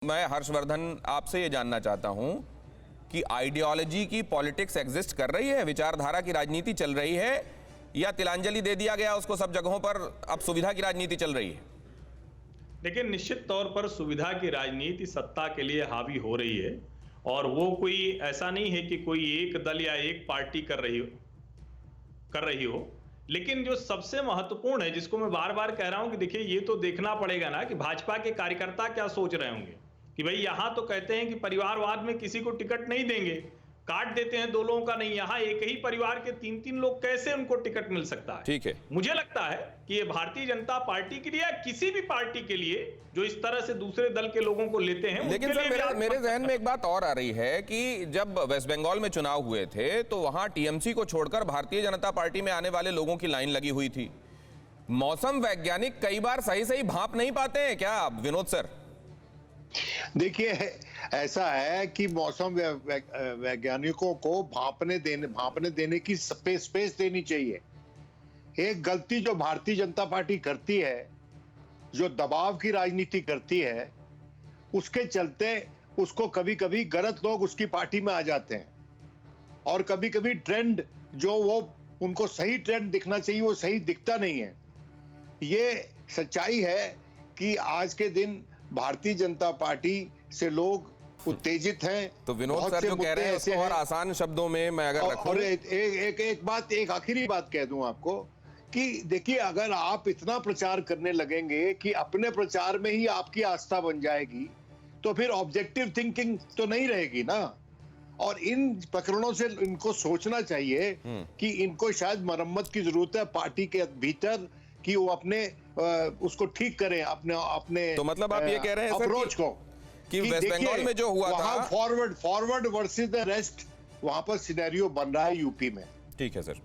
मैं हर्षवर्धन आपसे ये जानना चाहता हूं कि आइडियोलॉजी की पॉलिटिक्स एग्जिस्ट कर रही है, विचारधारा की राजनीति चल रही है, या तिलांजलि दे दिया गया उसको सब जगहों पर, अब सुविधा की राजनीति चल रही है? देखिए, निश्चित तौर पर सुविधा की राजनीति सत्ता के लिए हावी हो रही है और वो कोई ऐसा नहीं है कि कोई एक दल या एक पार्टी कर रही हो। लेकिन जो सबसे महत्वपूर्ण है, जिसको मैं बार बार कह रहा हूं कि देखिए, ये तो देखना पड़ेगा ना कि भाजपा के कार्यकर्ता क्या सोच रहे होंगे कि भाई यहां तो कहते हैं कि परिवारवाद में किसी को टिकट नहीं देंगे, काट देते हैं दो लोगों का, नहीं, यहां एक ही परिवार के तीन तीन लोग, कैसे उनको टिकट मिल सकता है? ठीक है, मुझे लगता है कि ये भारतीय जनता पार्टी के लिए या किसी भी पार्टी के लिए जो इस तरह से दूसरे दल के लोगों को लेते हैं, लेकिन सर मेरे जहन में एक बात और आ रही है कि जब वेस्ट बंगाल में चुनाव हुए थे तो वहां टीएमसी को छोड़कर भारतीय जनता पार्टी में आने वाले लोगों की लाइन लगी हुई थी। मौसम वैज्ञानिक कई बार सही सही भांप नहीं पाते हैं क्या विनोद सर? देखिए, ऐसा है कि मौसम वैज्ञानिकों को भांपने देने की स्पेस देनी चाहिए। एक गलती जो भारतीय जनता पार्टी करती है, जो दबाव की राजनीति करती है, उसके चलते उसको कभी कभी गलत लोग उसकी पार्टी में आ जाते हैं और कभी कभी ट्रेंड जो वो उनको सही ट्रेंड दिखना चाहिए वो सही दिखता नहीं है। ये सच्चाई है कि आज के दिन भारतीय जनता पार्टी से लोग उत्तेजित हैं। तो विनोद सर जो कह रहे हैं उसको और आसान शब्दों में मैं अगर रखूं, और एक आखिरी बात कह दूं आपको कि देखिए, अगर आप इतना प्रचार करने लगेंगे कि अपने प्रचार में ही आपकी आस्था बन जाएगी, तो फिर ऑब्जेक्टिव थिंकिंग तो नहीं रहेगी ना। और इन प्रकरणों से इनको सोचना चाहिए कि इनको शायद मरम्मत की जरूरत है पार्टी के भीतर, कि वो अपने उसको ठीक करें, अपने तो मतलब आप ये कह रहे हैं अप्रोच को कि वेस्ट बंगाल में जो हुआ था, फॉरवर्ड वर्सेस द रेस्ट, वहां पर सिनेरियो बन रहा है यूपी में। ठीक है सर,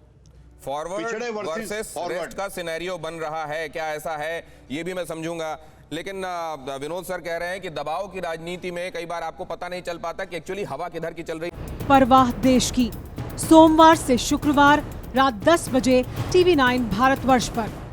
फॉरवर्ड वर्सेस रेस्ट का सिनेरियो बन रहा है, क्या ऐसा है ये भी मैं समझूंगा। लेकिन विनोद सर कह रहे हैं कि दबाव की राजनीति में कई बार आपको पता नहीं चल पाता कि एक्चुअली हवा किधर की चल रही। परवाह देश की, सोमवार से शुक्रवार रात 10 बजे TV9 भारतवर्ष पर।